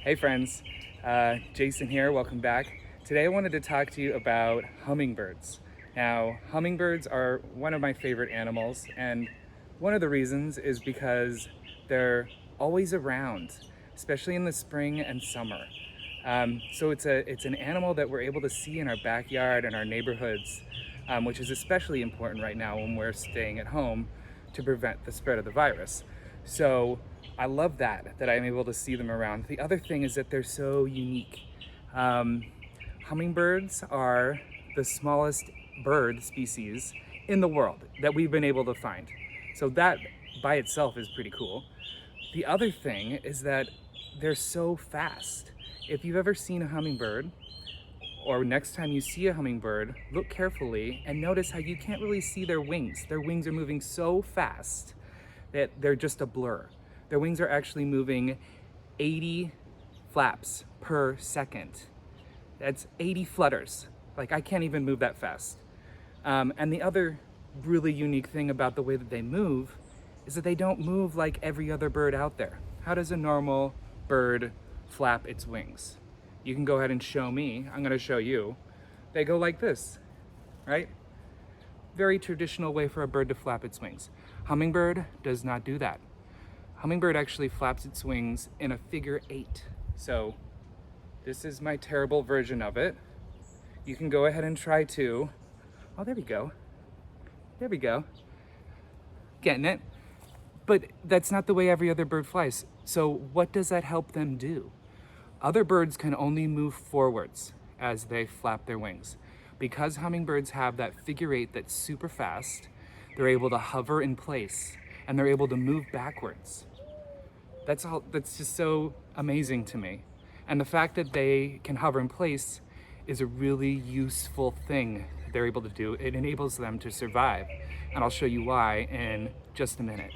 Hey friends, Jason here, welcome back. Today I wanted to talk to you about hummingbirds. Now, hummingbirds are one of my favorite animals, and one of the reasons is because they're always around, especially in the spring and summer. So it's an animal that we're able to see in our backyard and our neighborhoods, which is especially important right now when we're staying at home to prevent the spread of the virus. So I love that I'm able to see them around. The other thing is that they're so unique. Hummingbirds are the smallest bird species in the world that we've been able to find. So that by itself is pretty cool. The other thing is that they're so fast. If you've ever seen a hummingbird, or next time you see a hummingbird, look carefully and notice how you can't really see their wings. Their wings are moving so fast that they're just a blur. Their wings are actually moving 80 flaps per second. That's 80 flutters. Like, I can't even move that fast. And the other really unique thing about the way that they move is that they don't move like every other bird out there. How does a normal bird flap its wings? You can go ahead and show me. I'm gonna show you. They go like this, right? Very traditional way for a bird to flap its wings. Hummingbird does not do that. Hummingbird actually flaps its wings in a figure 8. So this is my terrible version of it. You can go ahead and try too. Oh, there we go. There we go. Getting it. But that's not the way every other bird flies. So what does that help them do? Other birds can only move forwards as they flap their wings. Because hummingbirds have that figure 8 that's super fast, they're able to hover in place and they're able to move backwards. That's just so amazing to me. And the fact that they can hover in place is a really useful thing that they're able to do. It enables them to survive. And I'll show you why in just a minute.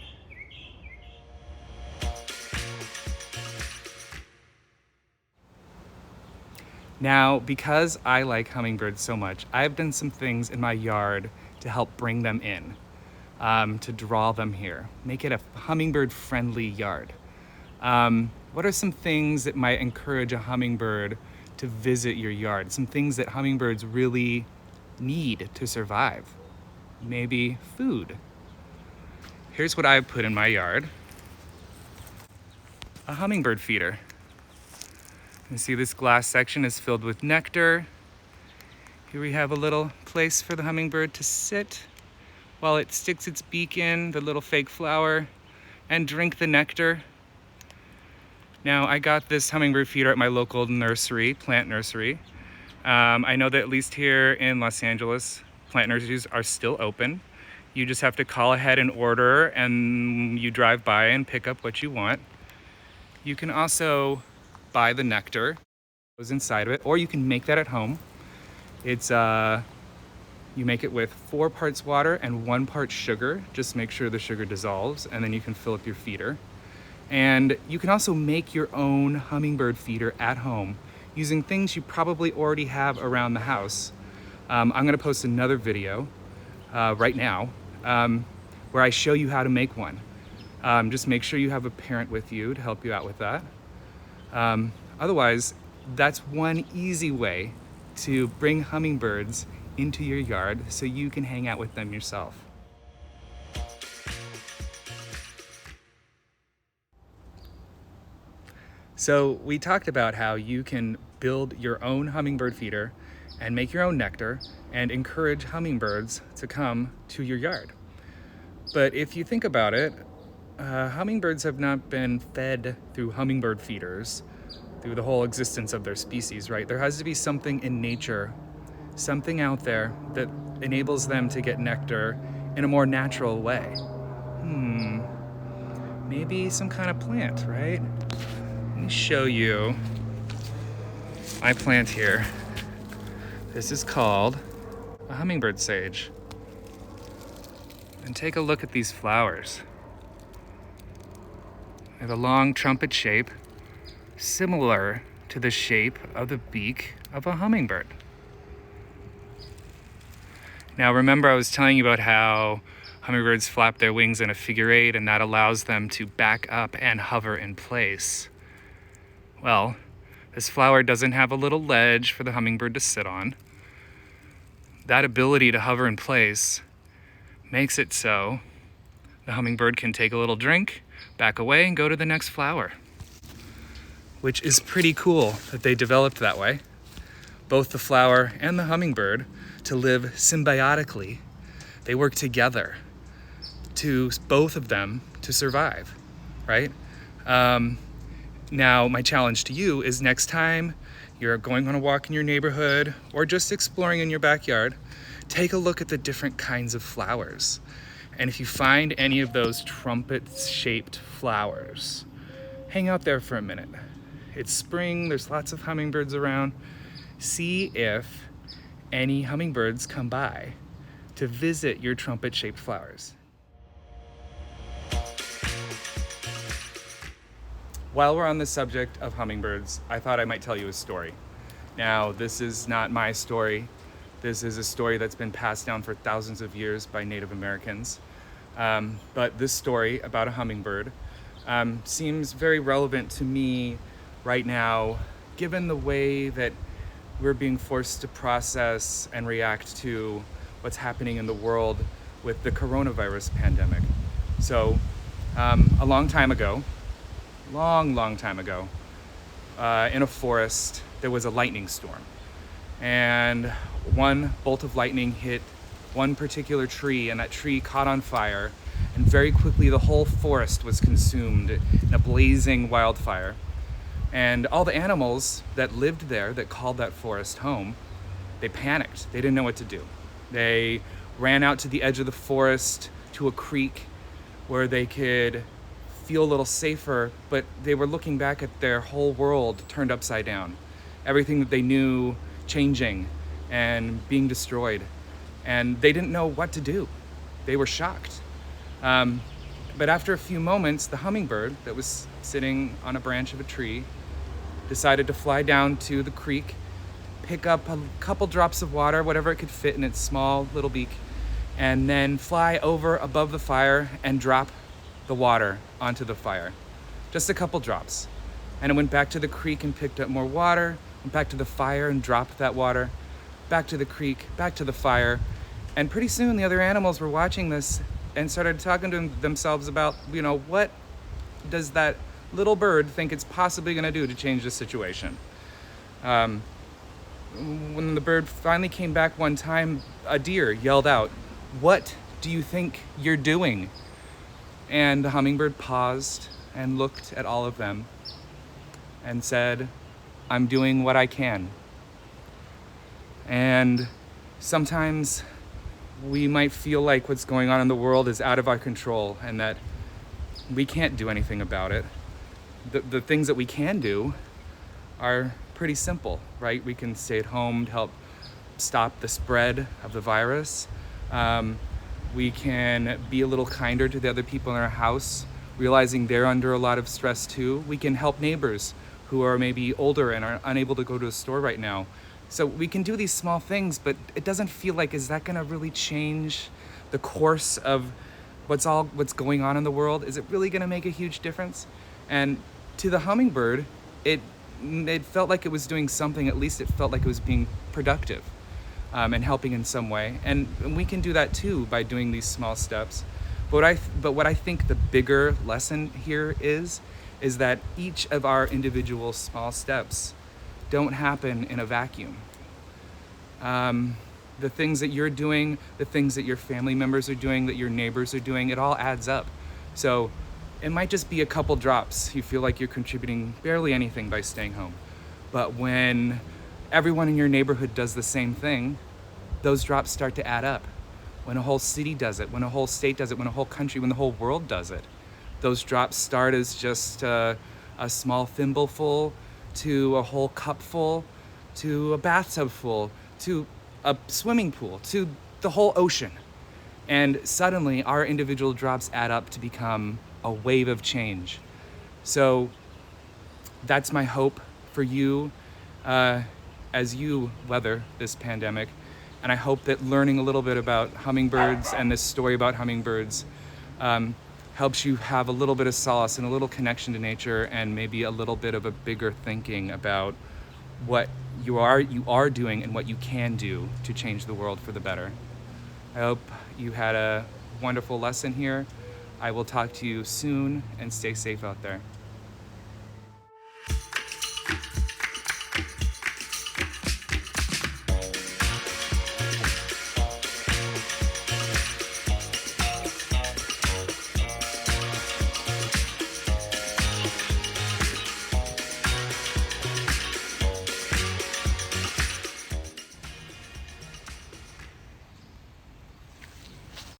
Now, because I like hummingbirds so much, I've done some things in my yard to help bring them in, to draw them here, make it a hummingbird-friendly yard. What are some things that might encourage a hummingbird to visit your yard? Some things that hummingbirds really need to survive. Maybe food. Here's what I've put in my yard. A hummingbird feeder. You see this glass section is filled with nectar. Here we have a little place for the hummingbird to sit while it sticks its beak in the little fake flower and drink the nectar. Now, I got this hummingbird feeder at my local nursery, plant nursery. I know that at least here in Los Angeles, plant nurseries are still open. You just have to call ahead and order, and you drive by and pick up what you want. You can also buy the nectar goes inside of it, or you can make that at home. It's you make it with 4 parts water and 1 part sugar. Just make sure the sugar dissolves, and then you can fill up your feeder. And you can also make your own hummingbird feeder at home using things you probably already have around the house. I'm gonna post another video right now where I show you how to make one. Just make sure you have a parent with you to help you out with that. Otherwise, that's one easy way to bring hummingbirds into your yard so you can hang out with them yourself. So we talked about how you can build your own hummingbird feeder and make your own nectar and encourage hummingbirds to come to your yard. But if you think about it, hummingbirds have not been fed through hummingbird feeders through the whole existence of their species, right? There has to be something in nature, something out there that enables them to get nectar in a more natural way. Maybe some kind of plant, right? Let me show you my plant here. This is called a Hummingbird Sage. And take a look at these flowers. They have a long trumpet shape, similar to the shape of the beak of a hummingbird. Now remember, I was telling you about how hummingbirds flap their wings in a figure 8, and that allows them to back up and hover in place. Well, this flower doesn't have a little ledge for the hummingbird to sit on. That ability to hover in place makes it so the hummingbird can take a little drink, back away, and go to the next flower, which is pretty cool that they developed that way, both the flower and the hummingbird, to live symbiotically. They work together to both of them to survive, right? Now, my challenge to you is next time you're going on a walk in your neighborhood or just exploring in your backyard, take a look at the different kinds of flowers. And if you find any of those trumpet-shaped flowers, hang out there for a minute. It's spring, there's lots of hummingbirds around. See if any hummingbirds come by to visit your trumpet-shaped flowers. While we're on the subject of hummingbirds, I thought I might tell you a story. Now, this is not my story. This is a story that's been passed down for thousands of years by Native Americans. But this story about a hummingbird seems very relevant to me right now, given the way that we're being forced to process and react to what's happening in the world with the coronavirus pandemic. So, a long time ago, in a forest, there was a lightning storm. And one bolt of lightning hit one particular tree, and that tree caught on fire. And very quickly, the whole forest was consumed in a blazing wildfire. And all the animals that lived there, that called that forest home, they panicked. They didn't know what to do. They ran out to the edge of the forest to a creek where they could feel a little safer, but they were looking back at their whole world turned upside down. Everything that they knew changing and being destroyed. And they didn't know what to do. They were shocked. But after a few moments, the hummingbird that was sitting on a branch of a tree decided to fly down to the creek, pick up a couple drops of water, whatever it could fit in its small little beak, and then fly over above the fire and drop the water onto the fire. Just a couple drops. And it went back to the creek and picked up more water, went back to the fire and dropped that water, back to the creek, back to the fire. And pretty soon the other animals were watching this and started talking to themselves about, what does that little bird think it's possibly gonna do to change the situation? When the bird finally came back one time, a deer yelled out, "What do you think you're doing?" And the hummingbird paused and looked at all of them and said, "I'm doing what I can." And sometimes we might feel like what's going on in the world is out of our control and that we can't do anything about it. The things that we can do are pretty simple, right? We can stay at home to help stop the spread of the virus. We can be a little kinder to the other people in our house, realizing they're under a lot of stress too. We can help neighbors who are maybe older and are unable to go to a store right now. So we can do these small things, but it doesn't feel like, is that gonna really change the course of what's going on in the world? Is it really gonna make a huge difference? And to the hummingbird, it felt like it was doing something. At least it felt like it was being productive. And helping in some way, and we can do that too by doing these small steps. But what I think the bigger lesson here is that each of our individual small steps don't happen in a vacuum. The things that you're doing, the things that your family members are doing, that your neighbors are doing, it all adds up. So it might just be a couple drops. You feel like you're contributing barely anything by staying home, but when everyone in your neighborhood does the same thing, those drops start to add up. When a whole city does it, when a whole state does it, when a whole country, when the whole world does it, those drops start as just a small thimbleful, to a whole cupful, to a bathtub full, to a swimming pool, to the whole ocean. And suddenly our individual drops add up to become a wave of change. So that's my hope for you as you weather this pandemic. And I hope that learning a little bit about hummingbirds and this story about hummingbirds helps you have a little bit of solace and a little connection to nature, and maybe a little bit of a bigger thinking about what you are doing and what you can do to change the world for the better. I hope you had a wonderful lesson here. I will talk to you soon, and stay safe out there.